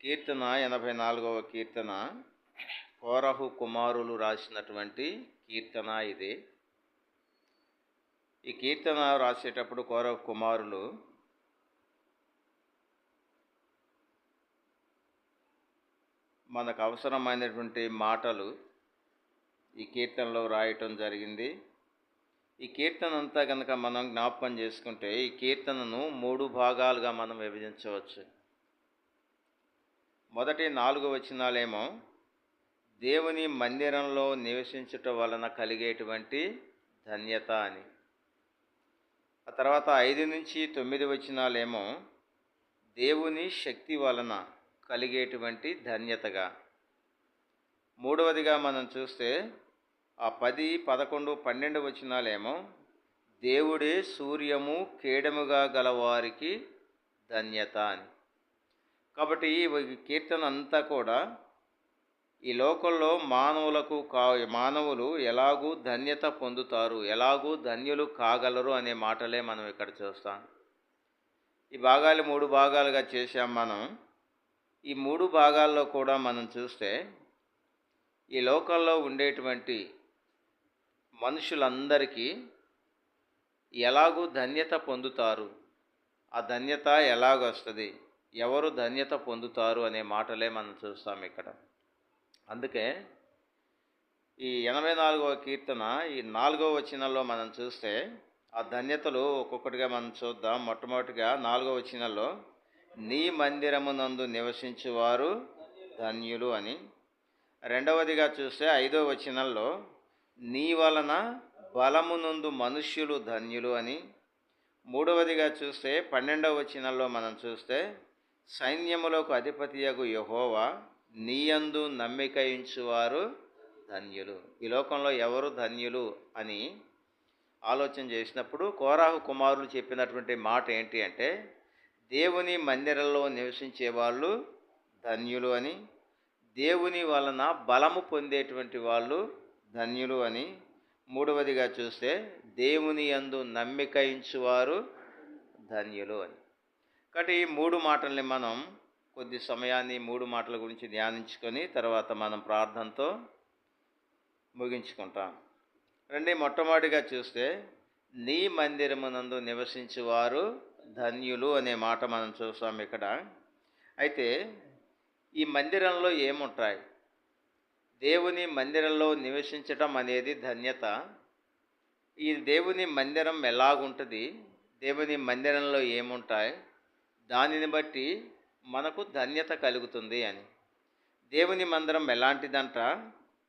కీర్తన 84వ కీర్తన కోరహు కుమారులు రాసినటువంటి కీర్తన ఇది. ఈ కీర్తన రాసేటప్పుడు కోరహు కుమారులు మనకు అవసరమైనటువంటి మాటలు ఈ కీర్తనలో రాయటం జరిగింది. ఈ కీర్తన అంతా కనుక మనం జ్ఞాపకం చేసుకుంటే ఈ కీర్తనను 3 భాగాలుగా మనం విభజించవచ్చు. మొదటి 4 వచనాలేమో దేవుని మందిరంలో నివసించుట వలన కలిగేటువంటి ధన్యత అని. ఆ తర్వాత 5 నుంచి 9 వచనాలేమో దేవుని శక్తి వలన కలిగేటువంటి ధన్యతగా. మూడవదిగా మనం చూస్తే ఆ 10, 11, 12 వచనాలేమో దేవుడే సూర్యము కేడముగా గలవారికి ధన్యత అని. కాబట్టి ఈ కీర్తన అంతా కూడా ఈ లోకంలో మానవులు ఎలాగూ ధన్యత పొందుతారు, ఎలాగూ ధన్యులు కాగలరు అనే మాటలే మనం ఇక్కడ చూస్తాం. ఈ భాగాలు 3 భాగాలుగా చేశాం మనం. ఈ 3 భాగాల్లో కూడా మనం చూస్తే ఈ లోకంలో ఉండేటువంటి మనుషులందరికీ ఎలాగూ ధన్యత పొందుతారు, ఆ ధన్యత ఎలాగొస్తుంది, ఎవరు ధన్యత పొందుతారు అనే మాటలే మనం చూస్తాం ఇక్కడ. అందుకే ఈ 84వ కీర్తన ఈ 4వ వచనంలో మనం చూస్తే ఆ ధన్యతలు ఒక్కొక్కటిగా మనం చూద్దాం. మొట్టమొదటిగా 4వ వచనంలో నీ మందిరమునందు నివసించువారు ధన్యులు అని. రెండవదిగా చూస్తే 5వ వచనంలో నీ వలన బలమునందు మనుష్యులు ధన్యులు అని. మూడవదిగా చూస్తే 12వ వచనంలో మనం చూస్తే సైన్యములకు అధిపతియగు యెహోవా నీయందు నమ్మిక ఉంచువారు ధన్యులు. ఈ లోకంలో ఎవరు ధన్యులు అని ఆలోచన చేసినప్పుడు కోరాహు కుమారులు చెప్పినటువంటి మాట ఏంటి అంటే దేవుని మందిరంలో నివసించే వాళ్ళు ధన్యులు అని, దేవుని వలన బలము పొందేటువంటి వాళ్ళు ధన్యులు అని. మూడవదిగా చూస్తే దేవుని యందు నమ్మిక ఉంచువారు ధన్యులు అని. కాబట్టి ఈ 3 మాటల్ని మనం కొద్ది సమయాన్ని 3 మాటల గురించి ధ్యానించుకొని తర్వాత మనం ప్రార్థనతో ముగించుకుంటాం. మొట్టమొదటిగా చూస్తే నీ మందిరమునందు నివసించువారు ధన్యులు అనే మాట మనం చూస్తాం ఇక్కడ. అయితే ఈ మందిరంలో ఏముంటాయి? దేవుని మందిరంలో నివసించటం అనేది ధన్యత. ఈ దేవుని మందిరం ఎలాగుంటుంది, దేవుని మందిరంలో ఏముంటాయి, దానిని బట్టి మనకు ధన్యత కలుగుతుంది అని. దేవుని మందిరం ఎలాంటిదంట?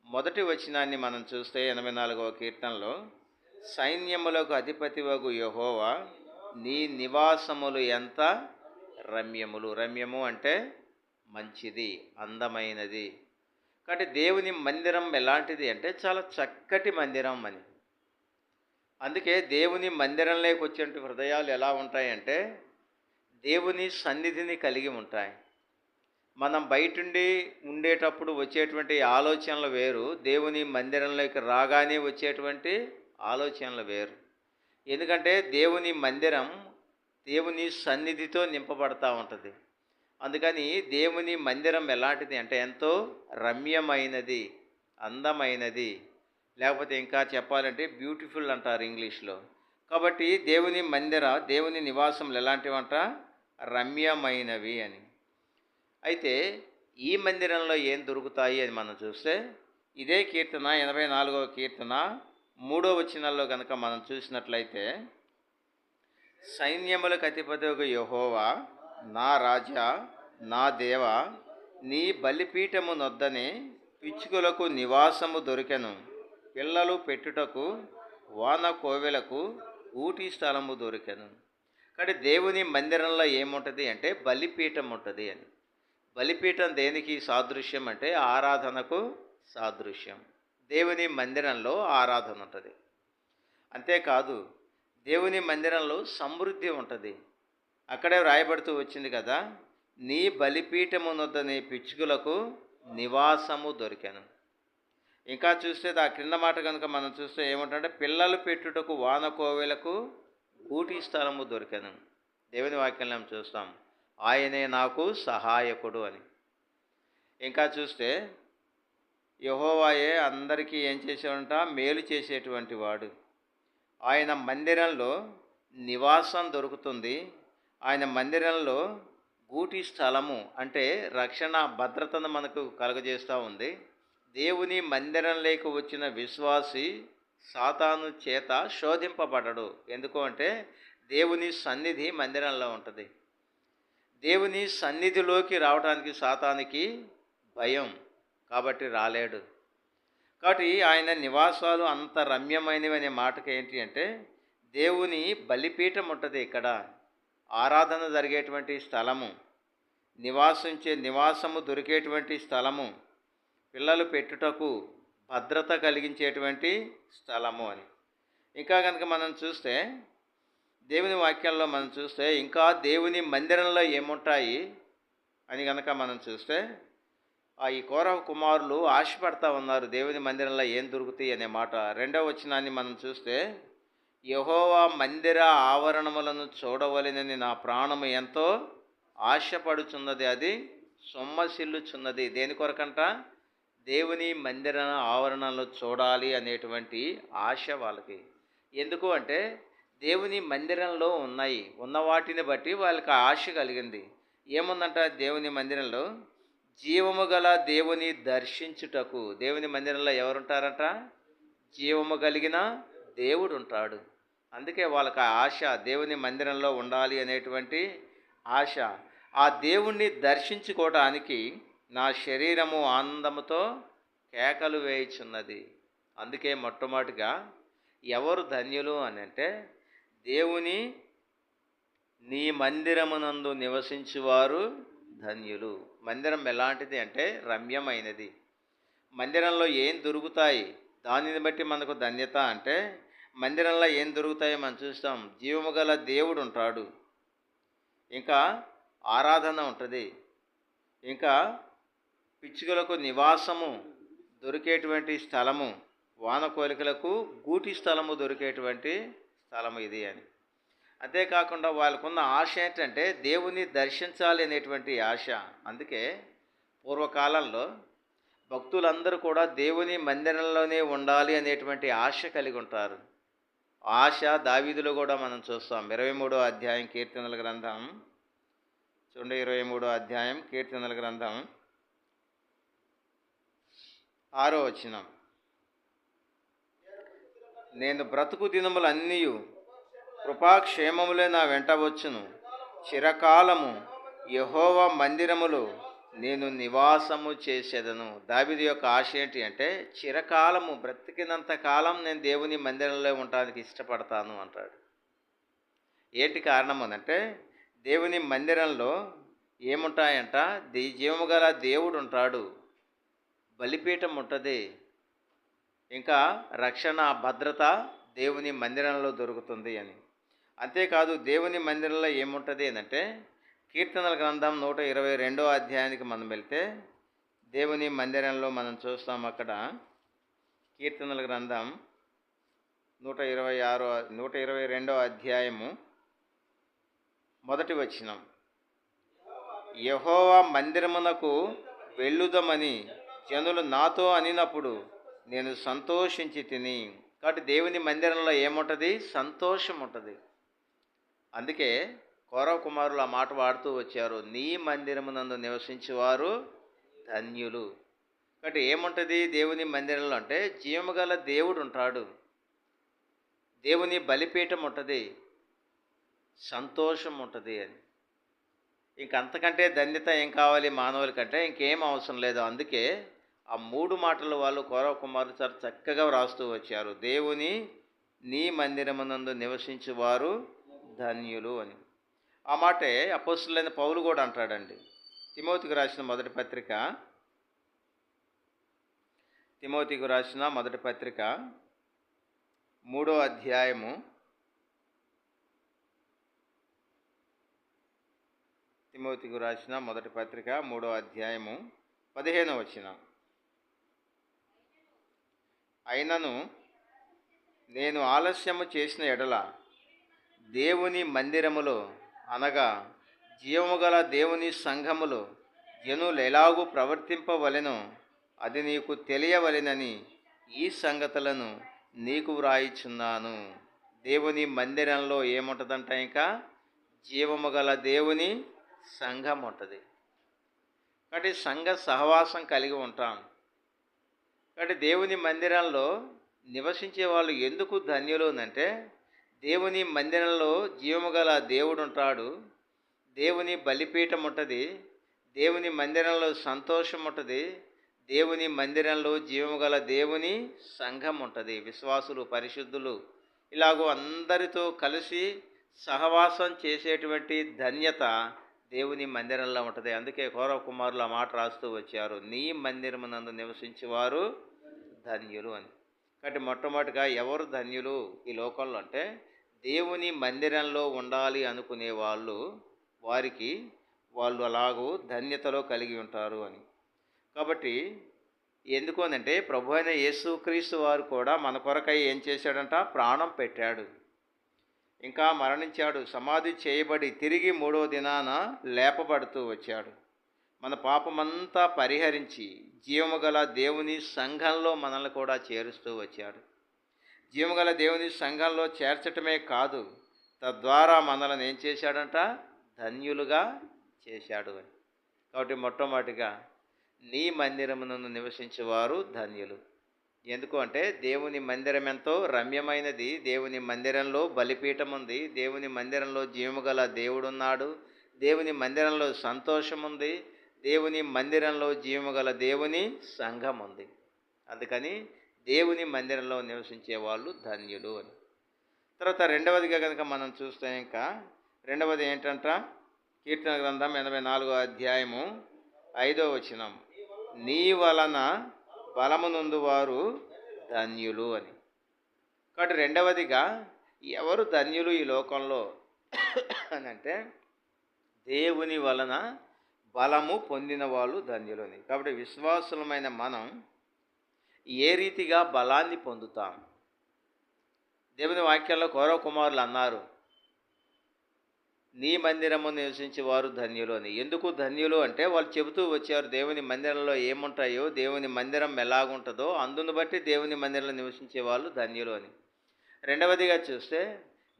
మొదటి వచనాన్ని మనం చూస్తే 84వ కీర్తనలో సైన్యములకు అధిపతివగు యెహోవా నీ నివాసములు ఎంత రమ్యములు. రమ్యము అంటే మంచిది, అందమైనది. కాబట్టి దేవుని మందిరం ఎలాంటిది అంటే చాలా చక్కటి మందిరం అని. అందుకే దేవుని మందిరంలోకి వచ్చే హృదయాలు ఎలా ఉంటాయంటే దేవుని సన్నిధిని కలిగి ఉంటాయి. మనం బయటుండి ఉండేటప్పుడు వచ్చేటువంటి ఆలోచనలు వేరు, దేవుని మందిరంలోకి రాగానే వచ్చేటువంటి ఆలోచనలు వేరు. ఎందుకంటే దేవుని మందిరం దేవుని సన్నిధితో నింపబడతా ఉంటుంది. అందుకని దేవుని మందిరం ఎలాంటిది అంటే ఎంతో రమ్యమైనది, అందమైనది, లేకపోతే ఇంకా చెప్పాలంటే బ్యూటిఫుల్ అంటారు ఇంగ్లీష్లో. కాబట్టి దేవుని నివాసములు ఎలాంటివంట? రమ్యమైనవి అని. అయితే ఈ మందిరంలో ఏం దొరుకుతాయి అని మనం చూస్తే ఇదే కీర్తన 84వ కీర్తన 3వ వచనంలో కనుక మనం చూసినట్లయితే సైన్యములకు అధిపతియగు యెహోవా నా రాజా నా దేవ నీ బలిపీఠము నొద్దనే పిచ్చుకలకు నివాసము దొరికెను, పిల్లలు పెట్టుటకు వాన కోవెలకు ఊటి స్థలము దొరికెను. కాబట్టి దేవుని మందిరంలో ఏముంటుంది అంటే బలిపీఠం ఉంటుంది అని. బలిపీఠం దేనికి సాదృశ్యం అంటే ఆరాధనకు సాదృశ్యం. దేవుని మందిరంలో ఆరాధన ఉంటుంది. అంతేకాదు దేవుని మందిరంలో సమృద్ధి ఉంటుంది. అక్కడే వ్రాయబడుతూ వచ్చింది కదా, నీ బలిపీఠమునొద్ద నీ పిచ్చుకలకు నివాసము దొరికెను. ఇంకా చూస్తే ఆ క్రింద మాట కనుక మనం చూస్తే ఏమంటే పిల్లలు పెట్టుటకు వాన కోవెలకు ఊటి స్థలము దొరికెను. దేవుని వాక్యంలో చూస్తాం ఆయనే నాకు సహాయకుడు అని. ఇంకా చూస్తే యెహోవాయే అందరికీ ఏం చేసేవాడంట? మేలు చేసేటువంటి వాడు. ఆయన మందిరంలో నివాసం దొరుకుతుంది. ఆయన మందిరంలో గూటి స్థలము అంటే రక్షణ భద్రతను మనకు కలుగజేస్తూ ఉంది. దేవుని మందిరంలోకి వచ్చిన విశ్వాసి సాతాను చేత శోధింపబడడు. ఎందుకు అంటే దేవుని సన్నిధి మందిరంలో ఉంటుంది. దేవుని సన్నిధిలోకి రావడానికి సాతానికి భయం, కాబట్టి రాలేడు. కాబట్టి ఆయన నివాసాలు అంత రమ్యమైనవి అనే మాటకి ఏంటి అంటే దేవుని బలిపీఠం ఉంటుంది ఇక్కడ, ఆరాధన జరిగేటువంటి స్థలము, నివాసము దొరికేటువంటి స్థలము, పిల్లలు పెట్టుటకు భద్రత కలిగించేటువంటి స్థలము అని. ఇంకా కనుక మనం చూస్తే దేవుని వాక్యాల్లో మనం చూస్తే ఇంకా దేవుని మందిరంలో ఏముంటాయి అని కనుక మనం చూస్తే ఈ కోరహు కుమారులు ఆశపడతా ఉన్నారు దేవుని మందిరంలో ఏం దొరుకుతాయి అనే మాట. 2వ వచనాన్ని మనం చూస్తే యెహోవా మందిర ఆవరణములను చూడవలెనని నా ప్రాణము ఎంతో ఆశపడుచున్నది, అది సొమ్మసిల్లుచున్నది. దేని కొరకంట? దేవుని మందిర ఆవరణలో చూడాలి అనేటువంటి ఆశ వాళ్ళకి. ఎందుకు అంటే దేవుని మందిరంలో ఉన్న వాటిని బట్టి వాళ్ళకి ఆశ కలిగింది. ఏముందంట దేవుని మందిరంలో? జీవము గల దేవుని దర్శించుటకు. దేవుని మందిరంలో ఎవరుంటారట? జీవము కలిగిన దేవుడు ఉంటాడు. అందుకే వాళ్ళకి ఆ ఆశ, దేవుని మందిరంలో ఉండాలి అనేటువంటి ఆశ. ఆ దేవుణ్ణి దర్శించుకోవడానికి నా శరీరము ఆనందముతో కేకలు వేయుచున్నది. అందుకే మొట్టమొదటిగా ఎవరు ధన్యులు అని అంటే దేవుని నీ మందిరమునందు నివసించువారు ధన్యులు. మందిరం ఎలాంటిది అంటే రమ్యమైనది. మందిరంలో ఏం దొరుకుతాయి దానిని బట్టి మనకు ధన్యత అంటే మందిరంలో ఏం దొరుకుతాయో మనం చూస్తాం. జీవము గల దేవుడు ఉంటాడు, ఇంకా ఆరాధన ఉంటుంది, ఇంకా పిచ్చుకలకు నివాసము దొరికేటువంటి స్థలము, వానకోలికలకు గూటి స్థలము దొరికేటువంటి స్థలము ఇది అని. అంతేకాకుండా వాళ్ళకున్న ఆశ ఏంటంటే దేవుని దర్శించాలి అనేటువంటి ఆశ. అందుకే పూర్వకాలంలో భక్తులందరూ కూడా దేవుని మందిరంలోనే ఉండాలి అనేటువంటి ఆశ కలిగి ఉంటారు. ఆశ దావీదులో కూడా మనం చూస్తాం. 23వ అధ్యాయం కీర్తనల గ్రంథం చూడండి. 23వ అధ్యాయం కీర్తనల గ్రంథం 6వ వచనం. నేను బ్రతుకు దినములన్నీయు కృపాక్షేమములే నా వెంట వచ్చును. చిరకాలము యెహోవా మందిరములో నేను నివాసము చేసేదను. దావీదు యొక్క ఆశ ఏంటి అంటే చిరకాలము, బ్రతికినంత కాలం నేను దేవుని మందిరంలో ఉండడానికి ఇష్టపడతాను అంటాడు. ఏంటి కారణం అనంటే దేవుని మందిరంలో ఏముంటాయంట? జీవము గల దేవుడు ఉంటాడు, బలిపీఠం ఉంటుంది, ఇంకా రక్షణ భద్రత దేవుని మందిరంలో దొరుకుతుంది అని. అంతేకాదు దేవుని మందిరంలో ఏముంటుంది అంటే కీర్తనల గ్రంథం 122వ అధ్యాయానికి మనం వెళ్తే దేవుని మందిరంలో మనం చూస్తాం. అక్కడ కీర్తనల గ్రంథం 122వ అధ్యాయము 1వ వచనం. యెహోవా మందిరమునకు వెళ్ళుదమని జనులు నాతో అనినప్పుడు నేను సంతోషించి తిని. కాబట్టి దేవుని మందిరంలో ఏముంటుంది? సంతోషం ఉంటుంది. అందుకే కోరహు కుమారులు ఆ మాట వాడుతూ వచ్చారు, నీ మందిరమునందు నివసించేవారు ధన్యులు. కాబట్టి ఏముంటుంది దేవుని మందిరంలో అంటే జీవము గల దేవుడు ఉంటాడు, దేవుని బలిపీఠం ఉంటుంది, సంతోషం ఉంటుంది అని. ఇంకంతకంటే ధన్యత ఏం కావాలి మానవులకంటే? ఇంకేం అవసరం లేదు. అందుకే ఆ 3 మాటలు వాళ్ళు కోరహు కుమారులు చాలా చక్కగా వ్రాస్తూ వచ్చారు. దేవుని నీ మందిరమునందు నివసించువారు ధన్యులు అని. ఆ మాటే అపోస్తలుడైన పౌలు కూడా అంటాడండి. తిమోతికి రాసిన మొదటి పత్రిక 3వ అధ్యాయము 15వ వచనం. అయినను నేను ఆలస్యము చేసిన ఎడల దేవుని మందిరములో అనగా జీవము గల దేవుని సంఘములో జనులు ఎలాగూ ప్రవర్తింపవలెనో అది నీకు తెలియవలెనని ఈ సంగతులను నీకు వ్రాయిచున్నాను. దేవుని మందిరంలో ఏముంటుందంట? ఇంకా జీవము గల దేవుని సంఘం ఉంటుంది. కాబట్టి సంఘ సహవాసం కలిగి ఉంటాం. కాబట్టి దేవుని మందిరంలో నివసించే వాళ్ళు ఎందుకు ధన్యులు అంటే, దేవుని మందిరంలో జీవము గల దేవుడు ఉంటాడు, దేవుని బలిపీఠం ఉంటుంది, దేవుని మందిరంలో సంతోషం ఉంటుంది, దేవుని మందిరంలో జీవము గల దేవుని సంఘం ఉంటుంది. విశ్వాసులు, పరిశుద్ధులు ఇలాగూ అందరితో కలిసి సహవాసం చేసేటువంటి ధన్యత దేవుని మందిరంలో ఉంటుంది. అందుకే కౌరవ కుమారులు ఆ మాట రాస్తూ వచ్చారు, నీ మందిరమునందు నివసించేవారు ధన్యులు అని. కాబట్టి మొట్టమొదటిగా ఎవరు ధన్యులు ఈ లోకంలో అంటే, దేవుని మందిరంలో ఉండాలి అనుకునే వారికి వాళ్ళు అలాగూ ధన్యతలో కలిగి ఉంటారు అని. కాబట్టి ఎందుకు అనంటే, ప్రభు అయిన యేసుక్రీస్తు వారు కూడా మన కొరకై ఏం చేశాడంట? ప్రాణం పెట్టాడు, ఇంకా మరణించాడు, సమాధి చేయబడి తిరిగి 3వ దినాన లేపబడుతూ వచ్చాడు. మన పాపమంతా పరిహరించి జీవము గల దేవుని సంఘంలో మనల్ని కూడా చేరుస్తూ వచ్చాడు. జీవము గల దేవుని సంఘంలో చేర్చటమే కాదు, తద్వారా మనల్ని ఏం చేశాడంట? ధన్యులుగా చేశాడు అని. కాబట్టి మొట్టమొదటిగా నీ మందిరమునందు నివసించేవారు ధన్యులు. ఎందుకు అంటే, దేవుని మందిరం ఎంతో రమ్యమైనది, దేవుని మందిరంలో బలిపీఠం ఉంది, దేవుని మందిరంలో జీవము గల దేవుడు ఉన్నాడు, దేవుని మందిరంలో సంతోషం ఉంది, దేవుని మందిరంలో జీవము గల దేవుని సంఘం ఉంది. అందుకని దేవుని మందిరంలో నివసించే వాళ్ళు ధన్యులు అని. తర్వాత రెండవదిగా కనుక మనం చూస్తే, ఇంకా రెండవది ఏంటంట? కీర్తన గ్రంథం 84వ అధ్యాయము 5వ వచనం, నీ వలన బలమునందు వారు ధన్యులు అని. కాబట్టి రెండవదిగా ఎవరు ధన్యులు ఈ లోకంలో అని అంటే, దేవుని వలన బలము పొందిన వాళ్ళు ధన్యులు అని. కాబట్టి విశ్వాసులమైన మనం ఏ రీతిగా బలాన్ని పొందుతాం? దేవుని వాక్యాల్లో కౌరవ కుమారులు అన్నారు, నీ మందిరము నివసించే వారు ధన్యులు అని. ఎందుకు ధన్యులు అంటే, వాళ్ళు చెబుతూ వచ్చారు దేవుని మందిరంలో ఏముంటాయో, దేవుని మందిరం ఎలాగుంటుందో అందును బట్టి దేవుని మందిరంలో నివసించే వాళ్ళు ధన్యులు అని. రెండవదిగా చూస్తే,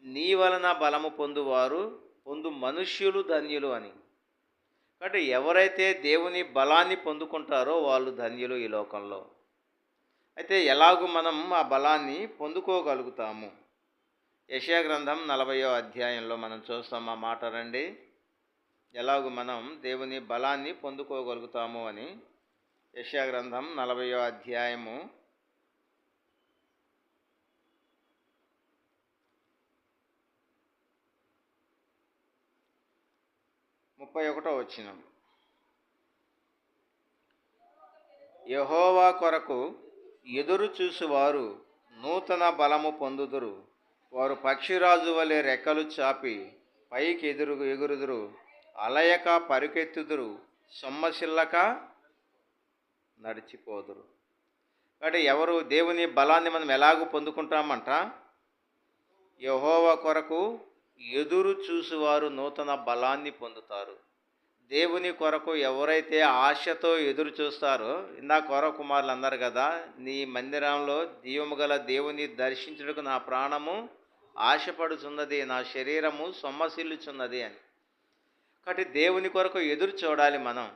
నీ వలన బలము పొందు మనుష్యులు ధన్యులు అని. కాబట్టి ఎవరైతే దేవుని బలాన్ని పొందుకుంటారో వాళ్ళు ధన్యులు ఈ లోకంలో. అయితే ఎలాగూ మనం ఆ బలాన్ని పొందుకోగలుగుతాము? యెషయా గ్రంథం 40వ అధ్యాయంలో మనం చూస్తాం ఆ మాట. రండి, ఎలాగూ మనం దేవుని బలాన్ని పొందుకోగలుగుతాము అని. యెషయా గ్రంథం 40వ అధ్యాయము 31వ వచనం, యెహోవా కొరకు ఎదురు చూసువారు నూతన బలము పొందుదురు, వారు పక్షిరాజు వలె రెక్కలు చాపి పైకి ఎగురుదురు, అలయక పరుకెత్తుదురు, సొమ్మసిల్లక నడిచిపోదురు. కాబట్టి ఎవరు దేవుని బలాన్ని మనం ఎలాగూ పొందుకుంటామంట? యెహోవా కొరకు ఎదురు చూసువారు నూతన బలాన్ని పొందుతారు. దేవుని కొరకు ఎవరైతే ఆశతో ఎదురు చూస్తారో, ఇందాక కౌరవ కుమారులు అన్నారు కదా, నీ మందిరంలో జీవము గల దేవుని దర్శించుటకు నా ప్రాణము ఆశపడుచున్నది, నా శరీరము సొమ్మసిల్లుచున్నది అని. కాబట్టి దేవుని కొరకు ఎదురు చూడాలి మనం,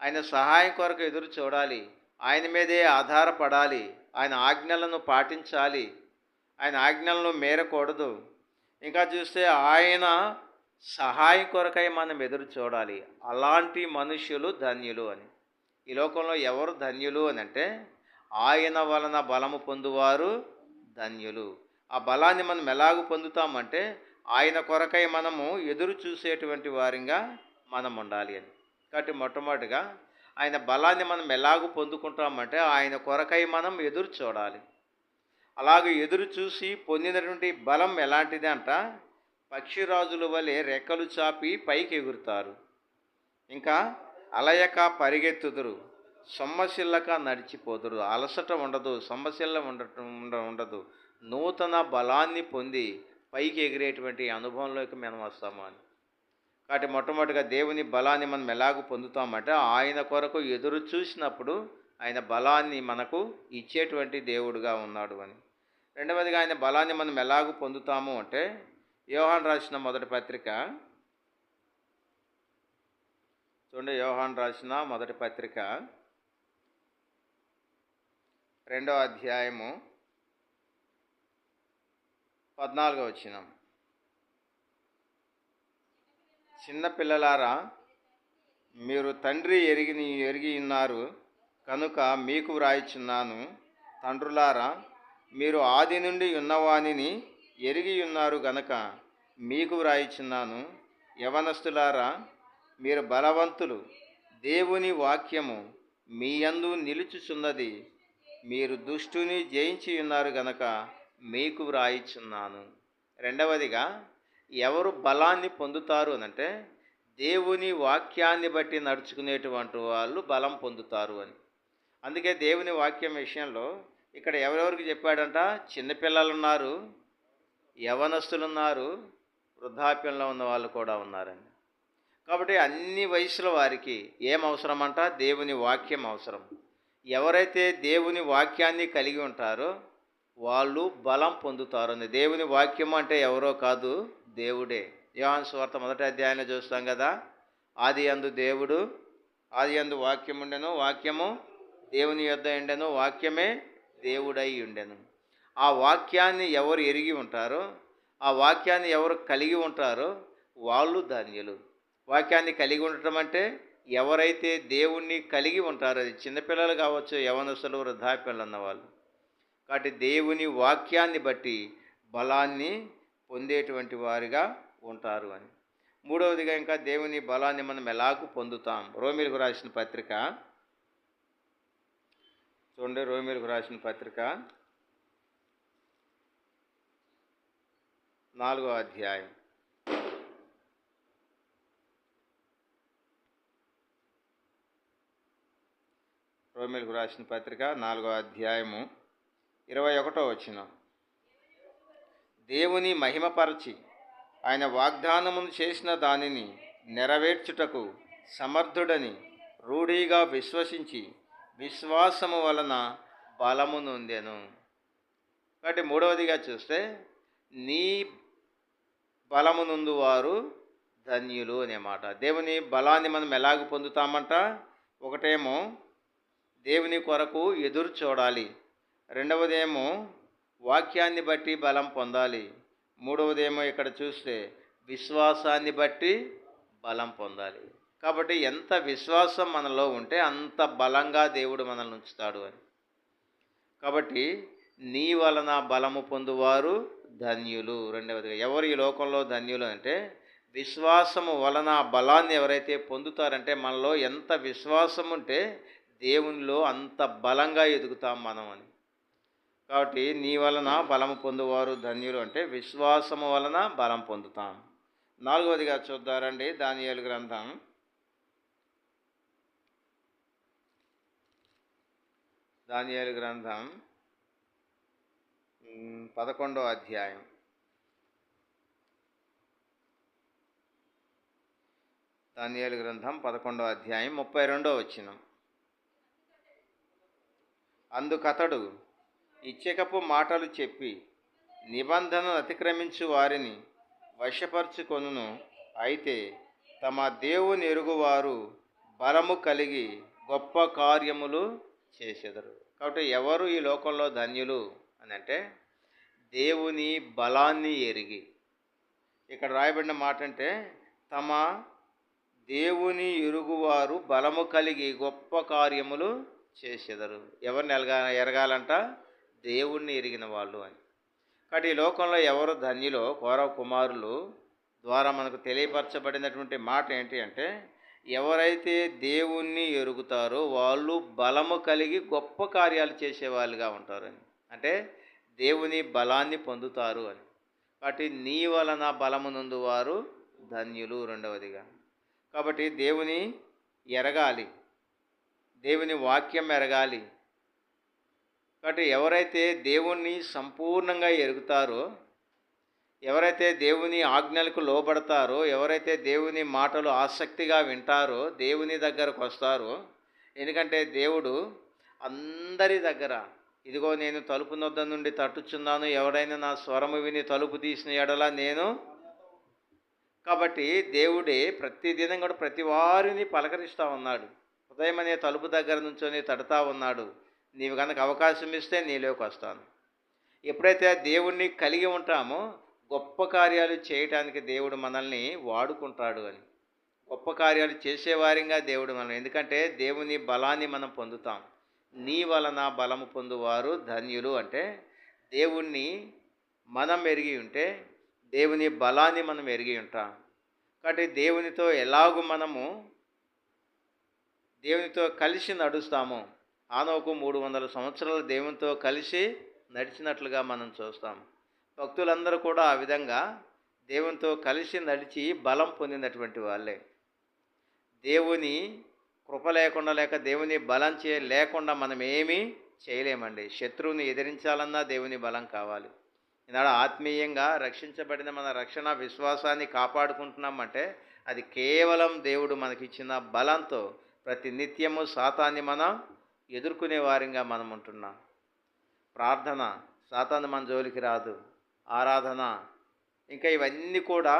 ఆయన సహాయం కొరకు ఎదురు చూడాలి, ఆయన మీదే ఆధారపడాలి, ఆయన ఆజ్ఞలను పాటించాలి, ఆయన ఆజ్ఞలను మేరకూడదు. ఇంకా చూస్తే ఆయన సహాయం కొరకై మనం ఎదురు చూడాలి. అలాంటి మనుష్యులు ధన్యులు అని. ఈ లోకంలో ఎవరు ధన్యులు అని అంటే, ఆయన వలన బలము పొందువారు ధన్యులు. ఆ బలాన్ని మనం ఎలాగూ పొందుతామంటే, ఆయన కొరకై మనము ఎదురు చూసేటువంటి వారిగా మనం ఉండాలి అని. కాబట్టి మొట్టమొదటిగా ఆయన బలాన్ని మనం ఎలాగూ పొందుకుంటామంటే, ఆయన కొరకై మనం ఎదురు చూడాలి. అలాగే ఎదురు చూసి పొందినటువంటి బలం ఎలాంటిది అంట? పక్షిరాజుల వలె రెక్కలు చాపి పైకి ఎగురుతారు, ఇంకా అలయక పరిగెత్తుదురు, సొమ్మసిల్లక నడిచిపోదురు. అలసట ఉండదు, సొమ్మసిల్ల ఉండదు. నూతన బలాన్ని పొంది పైకి ఎగిరేటువంటి అనుభవంలోకి మనం వస్తాము అని. కాబట్టి మొట్టమొదటిగా దేవుని బలాన్ని మనం ఎలాగ పొందుతామంటే ఆయన కొరకు ఎదురు చూసినప్పుడు ఆయన బలాన్ని మనకు ఇచ్చేటువంటి దేవుడుగా ఉన్నాడు అని. రెండవదిగా ఆయన బలాన్ని మనం ఎలాగ పొందుతాము అంటే యోహాను రాసిన మొదటి పత్రిక చూడండి. యోహాను రాసిన మొదటి పత్రిక 2వ అధ్యాయము 14వ వచనం. చిన్నపిల్లలారా, మీరు తండ్రి ఎరిగి ఉన్నారు కనుక మీకు వ్రాయిచున్నాను. తండ్రులారా, మీరు ఆది నుండి ఉన్నవానిని ఎరిగి ఉన్నారు గనుక మీకు వ్రాయిచున్నాను. యవనస్తులారా, మీరు బలవంతులు, దేవుని వాక్యము మీ యందు నిలుచుచున్నది, మీరు దుష్టుని జయించి ఉన్నారు గనక మీకు వ్రాయిచున్నాను. రెండవదిగా ఎవరు బలాన్ని పొందుతారు అనంటే దేవుని వాక్యాన్ని బట్టి నడుచుకునేటువంటి వాళ్ళు బలం పొందుతారు అని. అందుకే దేవుని వాక్యం విషయంలో ఇక్కడ ఎవరెవరికి చెప్పాడంట? చిన్నపిల్లలు ఉన్నారు, యవనస్తులు ఉన్నారు, వృద్ధాప్యంలో ఉన్న వాళ్ళు కూడా ఉన్నారని. కాబట్టి అన్ని వయసుల వారికి ఏం అవసరం అంట? దేవుని వాక్యం అవసరం. ఎవరైతే దేవుని వాక్యాన్ని కలిగి ఉంటారో వాళ్ళు బలం పొందుతారు అని. దేవుని వాక్యం అంటే ఎవరో కాదు, దేవుడే. యోహాను సువార్త 1వ అధ్యాయంలో చూస్తాం కదా, ఆది యందు దేవుడు, ఆది యందు వాక్యం ఉండెను, వాక్యము దేవుని యొద్ద ఉండెను, వాక్యమే దేవుడై ఉండెను. ఆ వాక్యాన్ని ఎవరు ఎరిగి ఉంటారో, ఆ వాక్యాన్ని ఎవరు కలిగి ఉంటారో వాళ్ళు ధన్యులు. వాక్యాన్ని కలిగి ఉండటం అంటే ఎవరైతే దేవుణ్ణి కలిగి ఉంటారో, అది చిన్నపిల్లలు కావచ్చు, యవనస్తులు, వృద్ధాప్యంలో ఉన్నవాళ్ళు. కాబట్టి దేవుని వాక్యాన్ని బట్టి బలాన్ని పొందేటువంటి వారిగా ఉంటారు అని. మూడవదిగా ఇంకా దేవుని బలాన్ని మనం ఎలాగూ పొందుతాం? రోమీయులకు రాసిన పత్రిక చూడండి. రోమీయులకు రాసిన పత్రిక 4వ అధ్యాయం. రోమీయులకు రాసిన పత్రిక 4వ అధ్యాయము 21వ వచనం. దేవుని మహిమపరచి ఆయన వాగ్దానమును చేసిన దానిని నెరవేర్చుటకు సమర్థుడని రూఢిగా విశ్వసించి విశ్వాసము వలన బలము నొందెను. కాబట్టి మూడవదిగా చూస్తే నీ బలము నొందు వారు ధన్యులు అనే మాట. దేవుని బలాన్ని మనం ఎలాగ పొందుతామంట? ఒకటేమో దేవుని కొరకు ఎదురు చూడాలి, రెండవదేమో వాక్యాన్ని బట్టి బలం పొందాలి, మూడవదేమో ఇక్కడ చూస్తే విశ్వాసాన్ని బట్టి బలం పొందాలి. కాబట్టి ఎంత విశ్వాసం మనలో ఉంటే అంత బలంగా దేవుడు మనల్ని ఉంచుతాడు అని. కాబట్టి నీ వలన బలము పొందువారు ధన్యులు. రెండవదిగా ఎవరు ఈ లోకంలో ధన్యులు అంటే విశ్వాసము వలన బలాన్ని ఎవరైతే పొందుతారంటే మనలో ఎంత విశ్వాసం ఉంటే దేవునిలో అంత బలంగా ఎదుగుతాం మనం అని. కాబట్టి నీ వలన బలము పొందువారు ధన్యులు అంటే విశ్వాసము వలన బలం పొందుతాం. నాలుగవదిగా చూద్దారండి, దానియేలు గ్రంథం 11వ అధ్యాయం. దానియేలు గ్రంథం 11వ అధ్యాయం 32వ వచనం. అందుకతడు ఇచ్చకపు మాటలు చెప్పి నిబంధనను అతిక్రమించు వారిని వశపరుచుకొనును. అయితే తమ దేవుని ఎరుగువారు బలము కలిగి గొప్ప కార్యములు చేసెదరు. కాబట్టి ఎవరు ఈ లోకంలో ధన్యులు అని అంటే దేవుని బలాన్ని ఎరిగి. ఇక్కడ రాయబడిన మాట అంటే తమ దేవుని ఎరుగువారు బలము కలిగి గొప్ప కార్యములు చేసెదరు. ఎవరిని ఎరగాలంట? దేవుణ్ణి ఎరిగిన వాళ్ళు అని. కాబట్టి ఈ లోకంలో ఎవరు ధన్యులో కౌరవ కుమారులు ద్వారా మనకు తెలియపరచబడినటువంటి మాట ఏంటి అంటే ఎవరైతే దేవుణ్ణి ఎరుగుతారో వాళ్ళు బలము కలిగి గొప్ప కార్యాలు చేసేవాళ్ళుగా ఉంటారని. అంటే దేవుని బలాన్ని పొందుతారు అని. కాబట్టి నీ వలన బలము నందు వారు ధన్యులు. రెండవదిగా కాబట్టి దేవుని ఎరగాలి, దేవుని వాక్యం ఎరగాలి. కాబట్టి ఎవరైతే దేవుణ్ణి సంపూర్ణంగా ఎరుగుతారో ఎవరైతే దేవుని ఆజ్ఞలకు లోబడతారో, ఎవరైతే దేవుని మాటలు ఆసక్తిగా వింటారో, దేవుని దగ్గరకు వస్తారో, ఎందుకంటే దేవుడు అందరి దగ్గర, ఇదిగో నేను తలుపు నొద్ద నుండి తట్టుచున్నాను, ఎవడైనా నా స్వరము విని తలుపు తీసిన ఎడల నేను. కాబట్టి దేవుడే ప్రతిదినం కూడా ప్రతి వారిని పలకరిస్తూ ఉన్నాడు. ఉదయం అనే తలుపు దగ్గర నుంచొని తడుతూ ఉన్నాడు. నీవు కనుక అవకాశం ఇస్తే నీలోకి వస్తాను. ఎప్పుడైతే దేవుణ్ణి కలిగి ఉంటామో గొప్ప కార్యాలు చేయటానికి దేవుడు మనల్ని వాడుకుంటాడు అని. గొప్ప కార్యాలు చేసేవారిగా దేవుడు మనం, ఎందుకంటే దేవుని బలాన్ని మనం పొందుతాం. నీ వలన బలము పొందువారు ధన్యులు అంటే దేవుణ్ణి మనం ఎరిగి ఉంటే దేవుని బలాన్ని మనం ఎరిగి ఉంటాం. కాబట్టి దేవునితో ఎలాగూ మనము దేవునితో కలిసి నడుస్తాము. ఆనోకు 300 సంవత్సరాలు దేవునితో కలిసి నడిచినట్లుగా మనం చూస్తాం. భక్తులందరూ కూడా ఆ విధంగా దేవునితో కలిసి నడిచి బలం పొందినటువంటి వాళ్ళే. దేవుని కృప లేకుండా, లేక దేవుని బలం లేకుండా మనం ఏమీ చేయలేమండి. శత్రువుని ఎదిరించాలన్నా దేవుని బలం కావాలి. ఈనాడు ఆత్మీయంగా రక్షించబడిన మన రక్షణ విశ్వాసాన్ని కాపాడుకుంటున్నామంటే అది కేవలం దేవుడు మనకిచ్చిన బలంతో. ప్రతి నిత్యము సాతాన్ని మనం ఎదుర్కొనే వారిగా మనం ఉంటున్నాం. ప్రార్థన, సాతాను మన జోలికి రాదు. ఆరాధన, ఇంకా ఇవన్నీ కూడా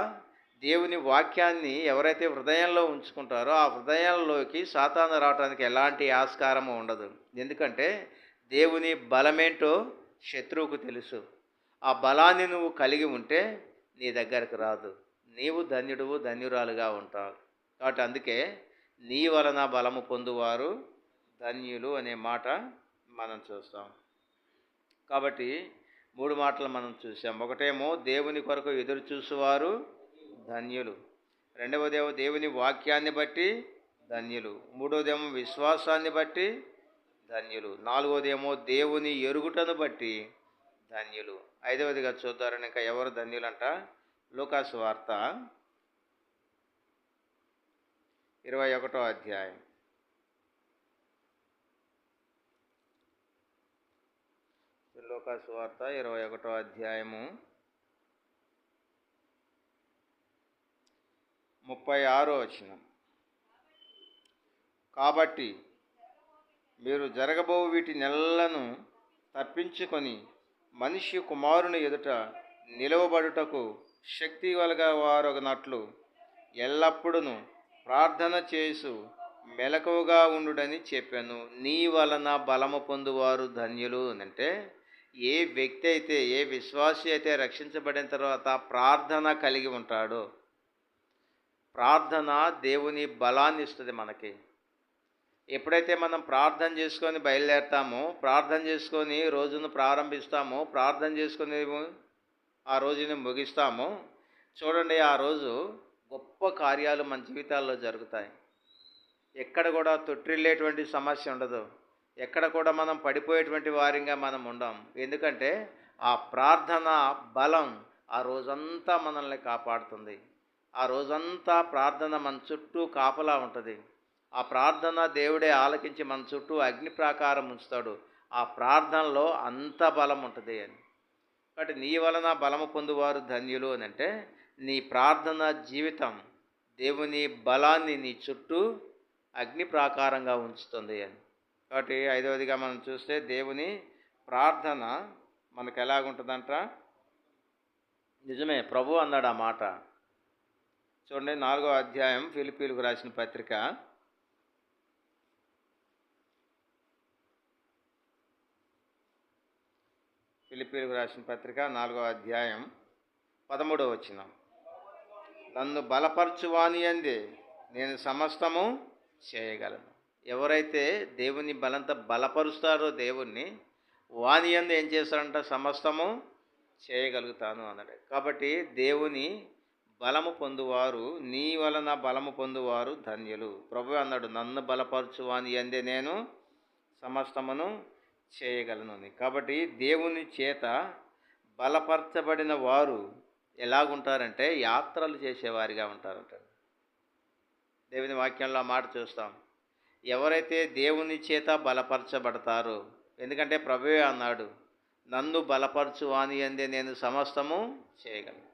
దేవుని వాక్యాన్ని ఎవరైతే హృదయంలో ఉంచుకుంటారో ఆ హృదయాల్లోకి సాతాను రావడానికి ఎలాంటి ఆస్కారము ఉండదు. ఎందుకంటే దేవుని బలమేంటో శత్రువుకు తెలుసు. ఆ బలాన్ని నువ్వు కలిగి ఉంటే నీ దగ్గరకు రాదు. నీవు ధన్యుడువు, ధన్యురాలుగా ఉంటావు. కాబట్టి అందుకే నీ వలన బలము పొందువారు ధన్యులు అనే మాట మనం చూస్తాం. కాబట్టి 3 మాటలు మనం చూసాం. ఒకటేమో దేవుని కొరకు ఎదురు చూసేవారు ధన్యులు, రెండవదేమో దేవుని వాక్యాన్ని బట్టి ధన్యులు, మూడవదేమో విశ్వాసాన్ని బట్టి ధన్యులు, నాలుగవదేమో దేవుని ఎరుగుటను బట్టి ధన్యులు, ఐదవదిగా చూద్దారని ఇంకా ఎవరు ధన్యులంట. లూకాసు వార్త 21వ అధ్యాయం. లూకాసు వార్త 21వ అధ్యాయము 36వ వచనం. కాబట్టి మీరు జరగబో వీటి నెలలను తప్పించుకొని మనిషి కుమారుని ఎదుట నిలవబడుటకు శక్తి వారొగనట్లు ఎల్లప్పుడూ ప్రార్థన చేసు మెలకువగా ఉండుడని చెప్పాను. నీ వలన బలము పొందువారు ధన్యులు అంటే ఏ వ్యక్తి అయితే, ఏ విశ్వాసి అయితే రక్షించబడిన తర్వాత ప్రార్థన కలిగి ఉంటాడో, ప్రార్థన దేవుని బలాన్ని ఇస్తుంది మనకి. ఎప్పుడైతే మనం ప్రార్థన చేసుకొని బయలుదేరతామో, ప్రార్థన చేసుకొని రోజును ప్రారంభిస్తామో, ప్రార్థన చేసుకొని ఆ రోజుని ముగిస్తామో, చూడండి ఆ రోజు గొప్ప కార్యాలు మన జీవితాల్లో జరుగుతాయి. ఎక్కడ కూడా తొట్టిల్లేటువంటి సమస్య ఉండదు. ఎక్కడ కూడా మనం పడిపోయేటువంటి వారిగా మనం ఉండం. ఎందుకంటే ఆ ప్రార్థన బలం ఆ రోజంతా మనల్ని కాపాడుతుంది. ఆ రోజంతా ప్రార్థన మన చుట్టూ కాపలా ఉంటుంది. ఆ ప్రార్థన దేవుడే ఆలకించి మన చుట్టూ అగ్ని ప్రాకారం ఉంచుతాడు. ఆ ప్రార్థనలో అంత బలం ఉంటుంది అని. కాబట్టి నీ వలన బలము పొందువారు ధన్యులు అని అంటే నీ ప్రార్థన జీవితం దేవుని బలాన్ని నీ చుట్టూ అగ్ని ప్రాకారంగా ఉంచుతుంది అని. కాబట్టి ఐదవదిగా మనం చూస్తే దేవుని ప్రార్థన మనకు ఎలాగుంటుందంట. నిజమే, ప్రభు అన్నాడు ఆ మాట. చూడండి 4వ అధ్యాయం ఫిలిప్పీలకు రాసిన పత్రిక 4వ అధ్యాయం 13వ వచనం. నన్ను బలపరచువాని యందే నేను సమస్తము చేయగలను. ఎవరైతే దేవుని బలంతో బలపరుస్తారో దేవుణ్ణి, వాని యందు ఏం చేస్తారంట, సమస్తము చేయగలుగుతాను అన్నాడు. కాబట్టి దేవుని బలము పొందువారు, నీ వలన బలము పొందువారు ధన్యులు. ప్రభు అన్నాడు, నన్ను బలపరచువాని యందే నేను సమస్తమును చేయగలను అని. కాబట్టి దేవుని చేత బలపరచబడిన వారు ఎలాగుంటారంటే యాత్రలు చేసేవారిగా ఉంటారంట. దేవుని వాక్యంలో మాట చూస్తాం. ఎవరైతే దేవుని చేత బలపరచబడతారో, ఎందుకంటే ప్రభువే అన్నాడు, నన్ను బలపరచు వాని యందే నేను సమస్తము చేయగలను.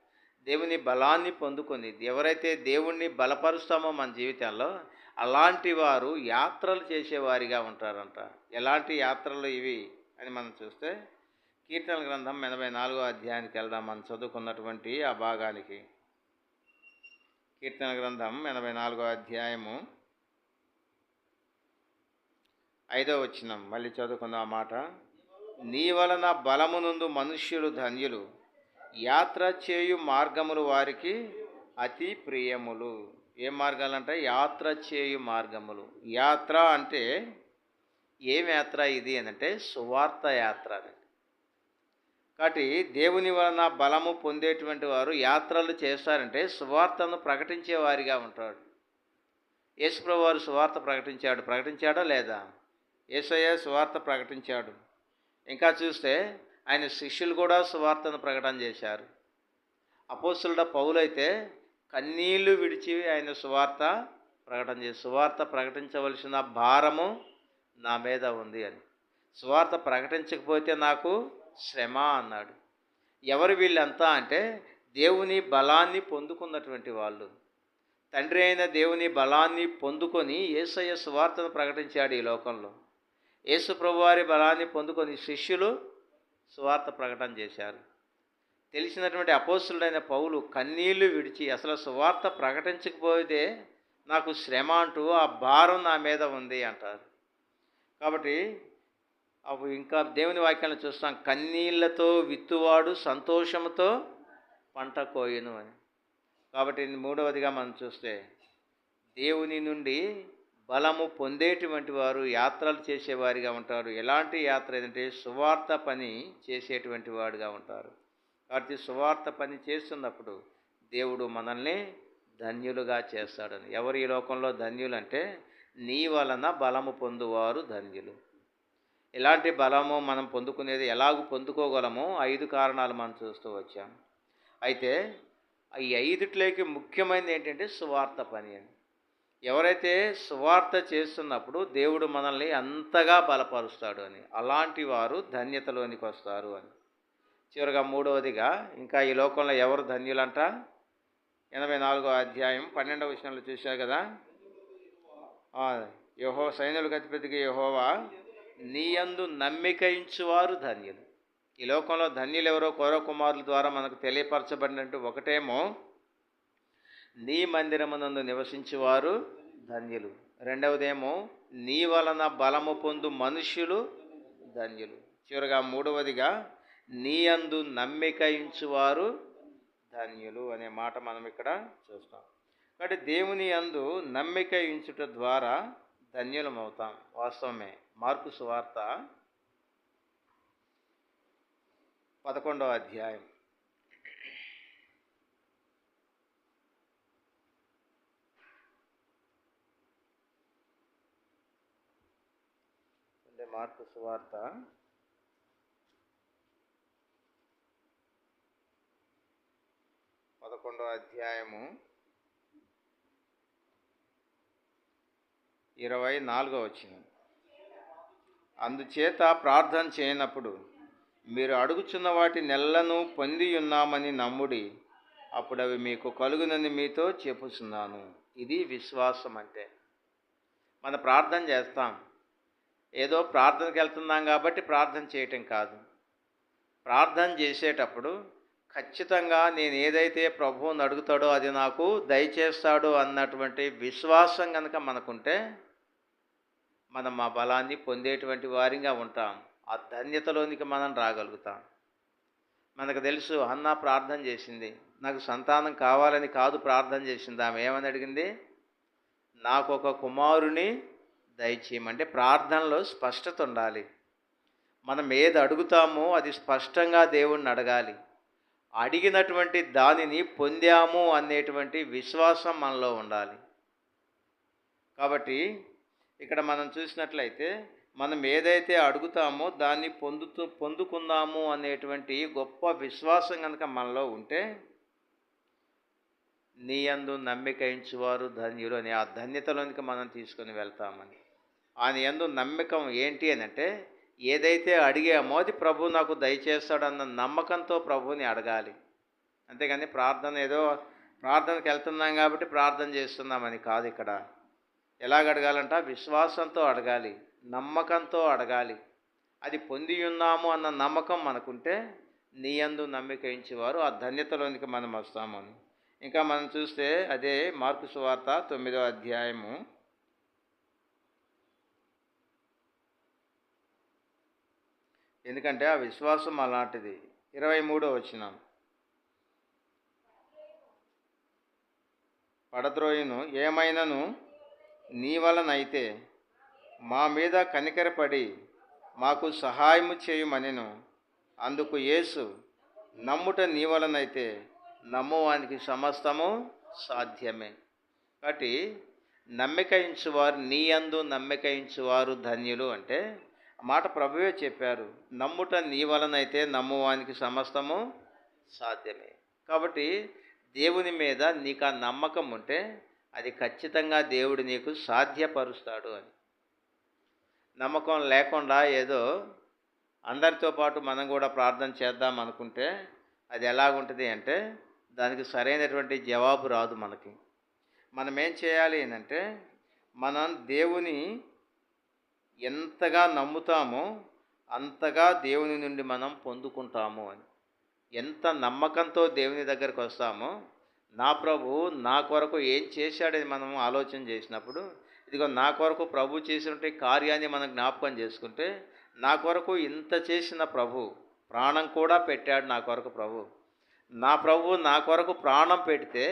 దేవుని బలాన్ని పొందుకొని ఎవరైతే దేవుణ్ణి బలపరుస్తామో మన జీవితంలో అలాంటి వారు యాత్రలు చేసేవారిగా ఉంటారంట. ఎలాంటి యాత్రలు ఇవి అని మనం చూస్తే కీర్తన గ్రంథం 84వ అధ్యాయానికి వెళ్దాం. మనం చదువుకున్నటువంటి ఆ భాగానికి. కీర్తన గ్రంథం 84వ అధ్యాయము 5వ వచనం మళ్ళీ చదువుకుందాం ఆ మాట. నీ వలన బలమునందు మనుష్యులు ధన్యులు, యాత్ర చేయు మార్గములు వారికి అతి ప్రియములు. ఏ మార్గాలు అంటే యాత్ర చేయు మార్గములు. యాత్ర అంటే ఏం యాత్ర ఇది అని అంటే సువార్త యాత్ర అని. కాబట్టి దేవుని వలన బలము పొందేటువంటి వారు యాత్రలు చేస్తారంటే సువార్తను ప్రకటించే వారిగా ఉంటాడు. యేసుప్రభువు వారు సువార్త ప్రకటించాడా లేదా? యేసయ్య సువార్త ప్రకటించాడు. ఇంకా చూస్తే ఆయన శిష్యులు కూడా సువార్తను ప్రకటన చేశారు. అపోస్తలుడ పౌలైతే కన్నీళ్లు విడిచి ఆయన సువార్త ప్రకటించవలసిన భారము నా మీద ఉంది అని. సువార్త ప్రకటించకపోతే నాకు శ్రమ అన్నాడు. ఎవరు వీళ్ళంతా అంటే దేవుని బలాన్ని పొందుకున్నటువంటి వాళ్ళు. తండ్రి అయిన దేవుని బలాన్ని పొందుకొని యేసయ్య సువార్తను ప్రకటించాడు ఈ లోకంలో. యేసు ప్రభువారి బలాన్ని పొందుకొని శిష్యులు సువార్త ప్రకటన చేశారు. తెలిసినటువంటి అపోస్తలుడైన పౌలు కన్నీళ్లు విడిచి అసలు సువార్త ప్రకటించకపోతే నాకు శ్రమ అంటూ ఆ భారం నా మీద ఉంది అంటారు. కాబట్టి అవి ఇంకా దేవుని వాక్యాలను చూస్తాం. కన్నీళ్లతో విత్తువాడు సంతోషంతో పంట కోయును అని. కాబట్టి 3వదిగా మనం చూస్తే దేవుని నుండి బలము పొందేటువంటి వారు యాత్రలు చేసేవారిగా ఉంటారు. ఎలాంటి యాత్ర ఏదంటే సువార్త పని చేసేటువంటి వాడుగా ఉంటారు. కాబట్టి సువార్త పని చేస్తున్నప్పుడు దేవుడు మనల్ని ధన్యులుగా చేస్తాడని. ఎవరు ఈ లోకంలో ధన్యులు అంటే నీ వలన బలము పొందువారు ధన్యులు. ఎలాంటి బలము మనం పొందుకునేది, ఎలాగూ పొందుకోగలమో 5 కారణాలు మనం చూస్తూ వచ్చాం. అయితే ఈ 5ట్లోకి ముఖ్యమైనది ఏంటంటే సువార్త పని అని. ఎవరైతే సువార్త చేస్తున్నప్పుడు దేవుడు మనల్ని అంతగా బలపరుస్తాడు అని, అలాంటి వారు ధన్యతలోనికి వస్తారు అని. చివరిగా 3వదిగా ఇంకా ఈ లోకంలో ఎవరు ధన్యులంట? 84వ అధ్యాయం 12వ వచనంలో చూశారు కదా. సైన్యులకు అధిపతికి యెహోవా నీ యందు నమ్మిక ఉంచువారు ధన్యులు. ఈ లోకంలో ధన్యులు ఎవరో కౌరవ కుమారుల ద్వారా మనకు తెలియపరచబడినట్టు ఒకటేమో నీ మందిరమునందు నివసించేవారు ధన్యులు, రెండవదేమో నీ వలన బలము పొందు మనుష్యులు ధన్యులు, చివరిగా 3వదిగా నీ యందు నమ్మిక ఉంచువారు ధన్యులు అనే మాట మనం ఇక్కడ చూస్తాం. కాబట్టి దేవుని యందు నమ్మిక ఉంచుట ద్వారా ధన్యులం అవుతాం. వాస్తవమే. మార్కు సువార్త 11వ అధ్యాయం మార్కు సువార్త 11వ అధ్యాయము 24వ వచనం. అందుచేత ప్రార్థన చేయనప్పుడు మీరు అడుగుచున్న వాటి నెలను పొంది ఉన్నామని నమ్ముడి, అప్పుడు అవి మీకు కలుగునని మీతో చెప్పుచున్నాను. ఇది విశ్వాసం అంటే. మన ప్రార్థన చేస్తాం, ఏదో ప్రార్థనకి వెళ్తున్నాం కాబట్టి ప్రార్థన చేయటం కాదు. ప్రార్థన చేసేటప్పుడు ఖచ్చితంగా నేను ఏదైతే ప్రభువుని అడుగుతాడో అది నాకు దయచేస్తాడో అన్నటువంటి విశ్వాసం కనుక మనకుంటే మనం ఆ బలాన్ని పొందేటువంటి వారిగా ఉంటాం. ఆ ధన్యతలోనికి మనం రాగలుగుతాం. మనకు తెలుసు, హన్నా ప్రార్థన చేసింది. నాకు సంతానం కావాలని కాదు ప్రార్థన చేసింది. ఆమె ఏమని అడిగింది? నాకు ఒక కుమారుని దయచేయమంటే ప్రార్థనలో స్పష్టత ఉండాలి. మనం ఏది అడుగుతామో అది స్పష్టంగా దేవుణ్ణి అడగాలి. అడిగినటువంటి దానిని పొందాము అనేటువంటి విశ్వాసం మనలో ఉండాలి. కాబట్టి ఇక్కడ మనం చూసినట్లయితే మనం ఏదైతే అడుగుతామో దాన్ని పొందుకుందాము అనేటువంటి గొప్ప విశ్వాసం కనుక మనలో ఉంటే నీ యందు నమ్మిక ఉంచువారు ధన్యులు అని ఆ ధన్యతలోనికి మనం తీసుకొని వెళ్తామని. ఆయన యందు నమ్మకం ఏంటి అని అంటే ఏదైతే అడిగామో అది ప్రభు నాకు దయచేస్తాడన్న నమ్మకంతో ప్రభువుని అడగాలి. అంతేగాని ప్రార్థనకి వెళ్తున్నాం కాబట్టి ప్రార్థన చేస్తున్నామని కాదు ఇక్కడ. ఎలాగ అడగాలంట? విశ్వాసంతో అడగాలి, నమ్మకంతో అడగాలి. అది పొంది ఉన్నాము అన్న నమ్మకం మనకుంటే నీ యందు నమ్మిక ఉంచేవారు ఆ ధన్యతలోనికి మనం వస్తాము అని. ఇంకా మనం చూస్తే అదే మార్కు సువార్త 9వ అధ్యాయము ఎందుకంటే ఆ విశ్వాసం అలాంటిది. 23వ వచనం, పడద్రోయును ఏమైనను నీ వలనైతే మా మీద కనికరపడి మాకు సహాయము చేయుమనెను. అందుకు యేసు, నమ్ముట నీ వలనైతే నమ్మువానికి సమస్తము సాధ్యమే. కాబట్టి నమ్మిక ఉంచువారు, నీ యందు నమ్మిక ఉంచువారు ధన్యులు అంటే ఆ మాట ప్రభువే చెప్పారు. నమ్ముట నీ వలనైతే నమ్మువానికి సమస్తము సాధ్యమే. కాబట్టి దేవుని మీద నీకు ఆ నమ్మకం ఉంటే అది ఖచ్చితంగా దేవుడు నీకు సాధ్యపరుస్తాడు అని. నమ్మకం లేకుండా ఏదో అందరితో పాటు మనం కూడా ప్రార్థన చేద్దాం అనుకుంటే అది ఎలాగుంటుంది అంటే దానికి సరైనటువంటి జవాబు రాదు మనకి. మనం ఏం చేయాలి అంటే మనం దేవుని ఎంతగా నమ్ముతామో అంతగా దేవుని నుండి మనం పొందుకుంటాము అని. ఎంత నమ్మకంతో దేవుని దగ్గరకు వస్తామో, నా ప్రభువు నా కొరకు ఏం చేశాడని మనం ఆలోచన చేసినప్పుడు, ఇదిగో నా కొరకు ప్రభు చేసినటువంటి కార్యాన్ని మనం జ్ఞాపకం చేసుకుంటే, నా కొరకు ఇంత చేసిన ప్రభు ప్రాణం కూడా పెట్టాడు. నా కొరకు ప్రభు నా కొరకు ప్రాణం పెడితే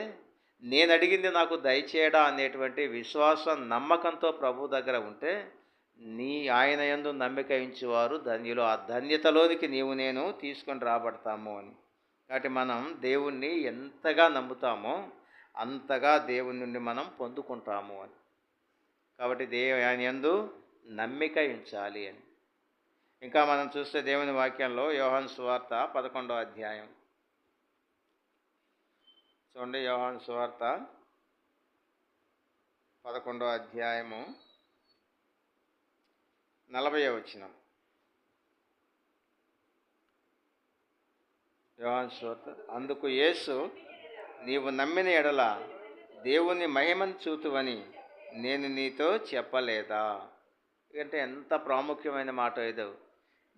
నేను అడిగింది నాకు దయచేయడా అనేటువంటి విశ్వాసం నమ్మకంతో ప్రభు దగ్గర ఉంటే ఆయన యందు నమ్మిక ఉంచేవారు ధన్యులు. ఆ ధన్యతలోనికి నీవు నేను తీసుకొని రాబడతాము అని. కాబట్టి మనం దేవుణ్ణి ఎంతగా నమ్ముతామో అంతగా దేవుని నుండి మనం పొందుకుంటాము అని. కాబట్టి ఆయన యందు నమ్మిక ఉంచాలి అని. ఇంకా మనం చూస్తే దేవుని వాక్యంలో యోహాను సువార్త 11వ అధ్యాయం చూడండి. యోహాను సువార్త 11వ అధ్యాయము 40వ వచనం. యోహాను సువార్త, అందుకు యేసు, నీవు నమ్మిన ఎడల దేవుని మహిమను చూతువని నేను నీతో చెప్పలేదా? అంటే ఎంత ప్రాముఖ్యమైన మాట ఏదో.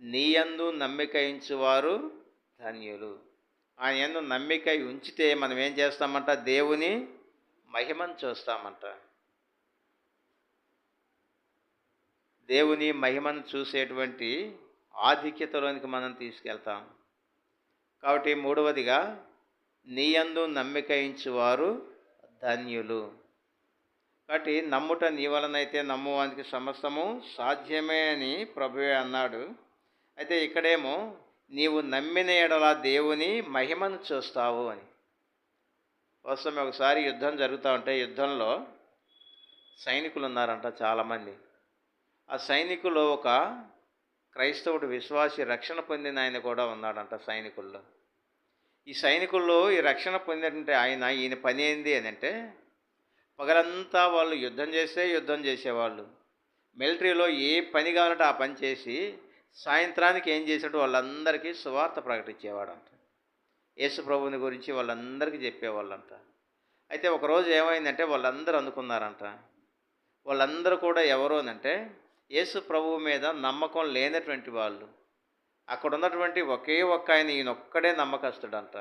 నీ యందు నమ్మిక ఉంచువారు ధన్యులు. ఆయన యందు నమ్మిక ఉంచితే మనం ఏం చేస్తామంట? దేవుని మహిమను చూస్తామంట. దేవుని మహిమను చూసేటువంటి ఆధిక్యతలోనికి మనం తీసుకెళ్తాం. కాబట్టి మూడవదిగా, నీ యందు నమ్మిక ఉంచువారు ధన్యులు. కాబట్టి నమ్ముట నీ వలనైతే నమ్మువానికి సమస్తము సాధ్యమే అని ప్రభువే అన్నాడు. అయితే ఇక్కడేమో నీవు నమ్మిన ఎడల దేవుని మహిమను చూస్తావు అని. వాస్తవం ఒకసారి యుద్ధం జరుగుతూ ఉంటే యుద్ధంలో సైనికులు ఉన్నారంట చాలామంది. ఆ సైనికులు ఒక క్రైస్తవుడు విశ్వాసి రక్షణ పొందిన ఆయన కూడా ఉన్నాడంట సైనికుల్లో. ఈ సైనికుల్లో ఈ రక్షణ పొందినటువంటి ఈయన పని ఏంది అని అంటే, పగలంతా వాళ్ళు యుద్ధం చేసేవాళ్ళు. మిలిటరీలో ఏ పని కావాలంటే ఆ పని చేసి సాయంత్రానికి ఏం చేసినట్టు వాళ్ళందరికీ సువార్త ప్రకటించేవాడంట. యేసు ప్రభువుని గురించి వాళ్ళందరికీ చెప్పేవాళ్ళంట. అయితే ఒకరోజు ఏమైందంటే వాళ్ళందరూ అనుకున్నారంట, వాళ్ళందరూ కూడా ఎవరు అనంటే యేసు ప్రభువు మీద నమ్మకం లేనటువంటి వాళ్ళు. అక్కడ ఉన్నటువంటి ఒకే ఒక్క ఆయన, ఈయనొక్కడే నమ్మకస్తుడంట.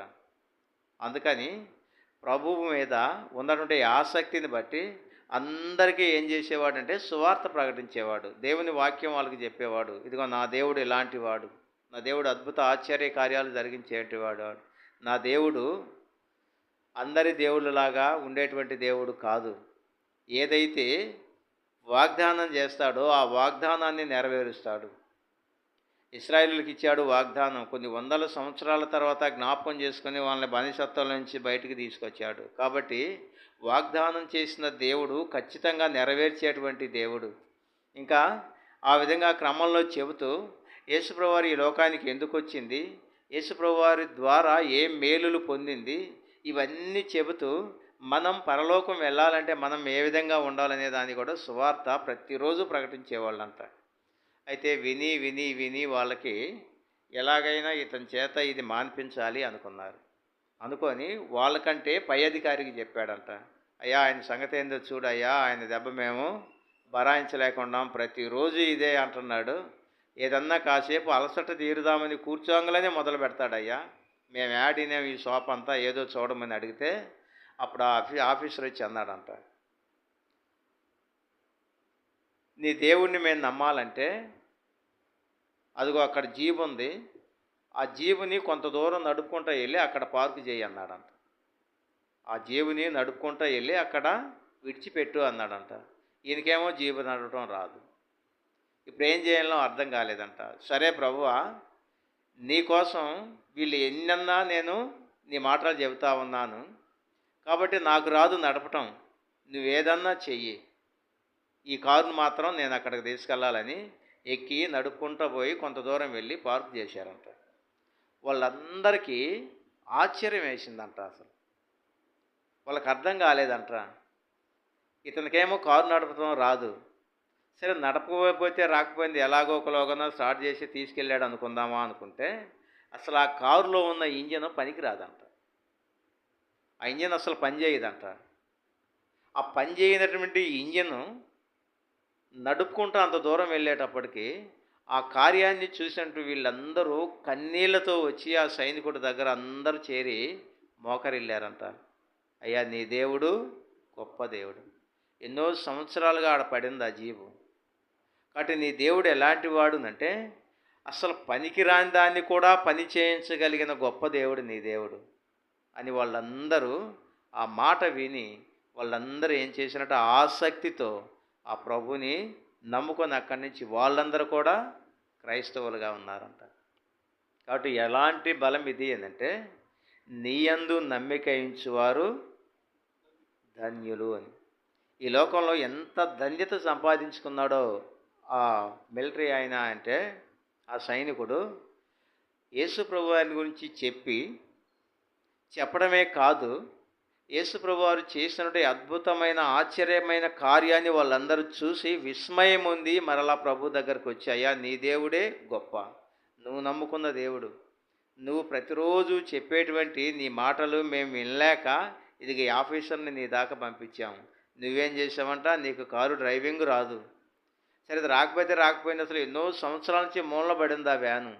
అందుకని ప్రభువు మీద ఉన్నటువంటి ఆసక్తిని బట్టి అందరికీ ఏం చేసేవాడంటే సువార్త ప్రకటించేవాడు. దేవుని వాక్యం వాళ్ళకి చెప్పేవాడు. ఇదిగో నా దేవుడు ఇలాంటి వాడు, నా దేవుడు అద్భుత ఆశ్చర్య కార్యాలు జరిగించేటివాడు, నా దేవుడు అందరి దేవుళ్ళలాగా ఉండేటువంటి దేవుడు కాదు. ఏదైతే వాగ్దానం చేస్తాడో ఆ వాగ్దానాన్ని నెరవేరుస్తాడు. ఇశ్రాయేలుకి ఇచ్చాడు వాగ్దానం. కొన్ని వందల సంవత్సరాల తర్వాత జ్ఞాపకం చేసుకుని వాళ్ళని బానిసత్వం నుంచి బయటికి తీసుకొచ్చాడు. కాబట్టి వాగ్దానం చేసిన దేవుడు ఖచ్చితంగా నెరవేర్చేటువంటి దేవుడు. ఇంకా ఆ విధంగా క్రమంలో చెబుతూ యేసుప్రభువారు ఈ లోకానికి ఎందుకు వచ్చింది, యేసుప్రభువారి ద్వారా ఏ మేలులు పొందింది, ఇవన్నీ చెబుతూ మనం పరలోకం వెళ్ళాలంటే మనం ఏ విధంగా ఉండాలనే దాన్ని కూడా సువార్త ప్రతిరోజు ప్రకటించేవాళ్ళంట. అయితే విని విని విని వాళ్ళకి ఎలాగైనా ఇతని చేత ఇది మాన్పించాలి అనుకున్నారు. అనుకొని వాళ్ళకంటే పై అధికారికి చెప్పాడంట. అయ్యా ఆయన సంగతి ఏందో చూడయ్యా, ఆయన దెబ్బ మేము భరాయించలేకున్నాం, ప్రతిరోజు ఇదే అంటున్నాడు. ఏదన్నా కాసేపు అలసట తీరుదామని కూర్చోంగలనే మొదలు పెడతాడయ్యా. మేము యాడినాం ఈ సోప అంతా, ఏదో చూడమని అడిగితే అప్పుడు ఆఫీసర్ వచ్చి అన్నాడంట, నీ దేవుణ్ణి మేము నమ్మాలంటే అదిగో అక్కడ జీబు ఉంది, ఆ జీబుని కొంత దూరం నడుపుకుంటూ వెళ్ళి అక్కడ పార్కు చేయి అన్నాడంట. ఆ జీబుని నడుపుకుంటూ వెళ్ళి అక్కడ విడిచిపెట్టు అన్నాడంట. ఈయనకేమో జీబు నడవటం రాదు. ఇప్పుడు ఏం చేయాలో అర్థం కాలేదంట. సరే ప్రభువా, నీకోసం వీళ్ళు ఎన్నన్నా నేను నీ మాటలు చెబుతా ఉన్నాను కాబట్టి నాకు రాదు నడపటం, నువ్వేదన్నా చెయ్యి, ఈ కారును మాత్రం నేను అక్కడికి తీసుకెళ్ళాలని ఎక్కి నడుపుకుంటూ పోయి కొంత దూరం వెళ్ళి పార్క్ చేశారంట. వాళ్ళందరికీ ఆశ్చర్యం వేసిందంట. అసలు వాళ్ళకి అర్థం కాలేదంట. ఇతనికేమో కారు నడపడం రాదు, సరే నడపకపోతే రాకపోయింది, ఎలాగో ఒకలోగా స్టార్ట్ చేసి తీసుకెళ్ళాడు అనుకుందామా అనుకుంటే అసలు ఆ కారులో ఉన్న ఇంజిన్ పనికి రాదంట. ఆ ఇంజిన్ అసలు పనిచేయదంట. ఆ పని చేయనటువంటి ఇంజిన్ నడుపుకుంటూ అంత దూరం వెళ్ళేటప్పటికి ఆ కార్యాన్ని చూసినట్టు వీళ్ళందరూ కన్నీళ్లతో వచ్చి ఆ సైనికుడి దగ్గర అందరూ చేరి మోకరిల్లారంట. అయ్యా నీ దేవుడు గొప్ప దేవుడు, ఎన్నో సంవత్సరాలుగా ఆడ పడింది ఆ జీవు, కాబట్టి నీ దేవుడు ఎలాంటి వాడునంటే అసలు పనికిరాని దాన్ని కూడా పని చేయించగలిగిన గొప్ప దేవుడు నీ దేవుడు అని వాళ్ళందరూ ఆ మాట విని వాళ్ళందరూ ఏం చేసినట్టు ఆసక్తితో ఆ ప్రభుని నమ్ముకొని అక్కడి నుంచి వాళ్ళందరూ కూడా క్రైస్తవులుగా ఉన్నారంట. కాబట్టి ఎలాంటి బలం ఇది ఏంటంటే నీ యందు నమ్మిక ఉంచువారు ధన్యులు అని. ఈ లోకంలో ఎంత ధన్యత సంపాదించుకున్నాడో ఆ మిలిటరీ ఆయన అంటే ఆ సైనికుడు యేసు ప్రభు వారి గురించి చెప్పడమే కాదు, యేసు ప్రభు వారు చేసినటువంటి అద్భుతమైన ఆశ్చర్యమైన కార్యాన్ని వాళ్ళందరూ చూసి విస్మయం ఉంది. మరలా ప్రభు దగ్గరకు వచ్చి, అయ్యా నీ దేవుడే గొప్ప, నువ్వు నమ్ముకున్న దేవుడు, నువ్వు ప్రతిరోజు చెప్పేటువంటి నీ మాటలు మేము వినలేక ఇది ఈ ఆఫీసర్ని నీ దాకా పంపించాము, నువ్వేం చేసావంట, నీకు కారు డ్రైవింగ్ రాదు, సరే ఇది రాకపోయింది, అసలు ఎన్నో సంవత్సరాల నుంచి మూలబడింది ఆ వ్యాను,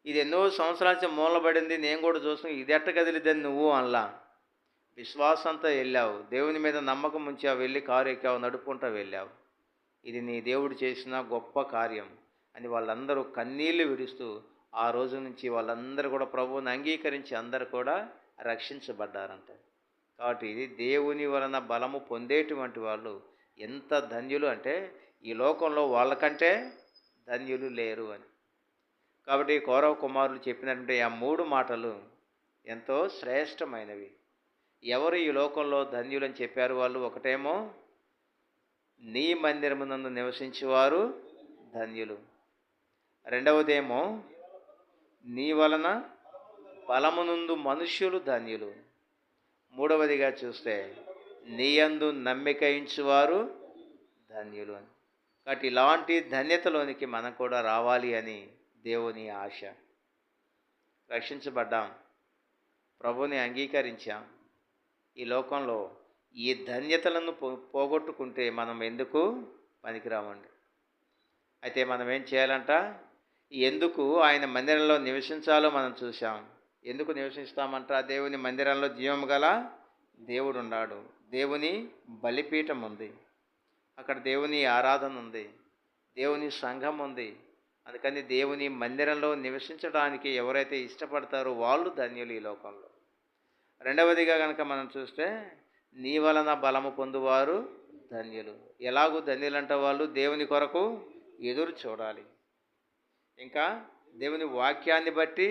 ఇది ఎన్నో సంవత్సరాల నుంచి మూలబడింది, నేను కూడా చూస్తున్నాను, ఇది ఎట్ట కదిలిద్దని నువ్వు అనలా, విశ్వాసంతో వెళ్ళావు, దేవుని మీద నమ్మకం ఉంచావు, వెళ్ళి కారు ఎక్కావు, నడుపుకుంటూ వెళ్ళావు, ఇది నీ దేవుడు చేసిన గొప్ప కార్యం అని వాళ్ళందరూ కన్నీళ్లు విడుస్తూ ఆ రోజు నుంచి వాళ్ళందరూ కూడా ప్రభువుని అంగీకరించి అందరూ కూడా రక్షించబడ్డారంట. కాబట్టి ఇది దేవుని వలన బలము పొందేటువంటి వాళ్ళు ఎంత ధన్యులు అంటే ఈ లోకంలో వాళ్ళకంటే ధన్యులు లేరు అని. కాబట్టి కౌరవ కుమారులు చెప్పినటువంటి ఆ 3 మాటలు ఎంతో శ్రేష్టమైనవి. ఎవరు ఈ లోకంలో ధన్యులని చెప్పారు వాళ్ళు? ఒకటేమో నీ మందిరమునందు నివసించేవారు ధన్యులు, రెండవదేమో నీ వలన బలమునందు మనుష్యులు ధన్యులు, మూడవదిగా చూస్తే నీ యందు నమ్మిక ఉంచువారు ధన్యులు అని. కాబట్టి ఇలాంటి ధన్యతలోనికి మనం కూడా రావాలి అని దేవుని ఆశ. రక్షించబడ్డాం, ప్రభుని అంగీకరించాం, ఈ లోకంలో ఈ ధన్యతలను పోగొట్టుకుంటే మనం ఎందుకు పనికిరామండి. అయితే మనం ఏం చేయాలంట? ఎందుకు ఆయన మందిరంలో నివసించాలో మనం చూసాం. ఎందుకు నివసిస్తామంట? దేవుని మందిరంలో జీవం గల దేవుడు ఉన్నాడు, దేవుని బలిపీఠం ఉంది, అక్కడ దేవుని ఆరాధన ఉంది, దేవుని సంఘం ఉంది. అందుకని దేవుని మందిరంలో నివసించడానికి ఎవరైతే ఇష్టపడతారో వాళ్ళు ధన్యులు ఈ లోకంలో. రెండవదిగా కనుక మనం చూస్తే నీ వలన బలము పొందువారు ధన్యులు. ఎలాగూ ధన్యులంట? వాళ్ళు దేవుని కొరకు ఎదురు చూడాలి, ఇంకా దేవుని వాక్యాన్ని బట్టి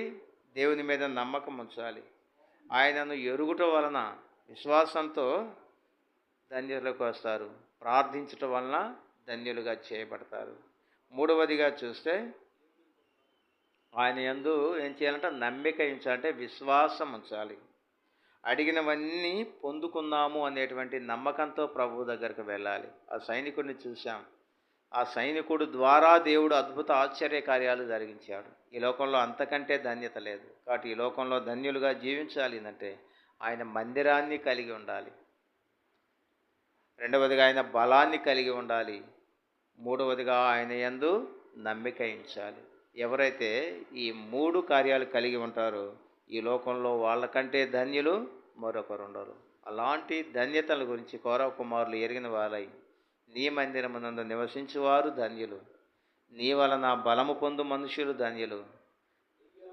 దేవుని మీద నమ్మకం ఉంచాలి, ఆయనను ఎరుగుట వలన విశ్వాసంతో ధన్యులకు వస్తారు, ప్రార్థించటం వలన ధన్యులుగా చేయబడతారు. మూడవదిగా చూస్తే ఆయన యందు ఏం చేయాలంటే నమ్మిక ఉంచాలంటే విశ్వాసం ఉంచాలి, అడిగినవన్నీ పొందుకున్నాము అనేటువంటి నమ్మకంతో ప్రభు దగ్గరికి వెళ్ళాలి. ఆ సైనికుడిని చూసాం, ఆ సైనికుడు ద్వారా దేవుడు అద్భుత ఆశ్చర్య కార్యాలు జరిగించాడు. ఈ లోకంలో అంతకంటే ధన్యత లేదు. కాబట్టి ఈ లోకంలో ధన్యులుగా జీవించాలి అంటే ఆయన మందిరాన్ని కలిగి ఉండాలి. రెండవదిగా ఆయన బలాన్ని కలిగి ఉండాలి. మూడవదిగా ఆయన యందు నమ్మిక ఉంచాలి. ఎవరైతే ఈ 3 కార్యాలు కలిగి ఉంటారో ఈ లోకంలో వాళ్ళకంటే ధన్యులు మరొకరు ఉండరు. అలాంటి ధన్యతల గురించి కౌరవ కుమారులు ఎరిగిన వారై, నీ మందిరమునందు నివసించువారు ధన్యులు, నీ వలన బలము పొందు మనుషులు ధన్యులు,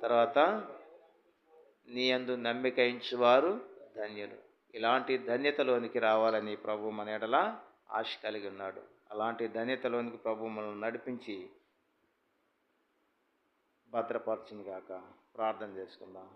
తర్వాత నీ యందు నమ్మిక ఉంచువారు ధన్యులు. ఇలాంటి ధన్యతలోనికి రావాలని ప్రభు మన ఎడల ఆశ కలిగి ఉన్నాడు. అలాంటి ధన్యతలోనికి ప్రభు మనల్ని నడిపించి భద్రపరచును గాక. ప్రార్థన చేసుకుందాం.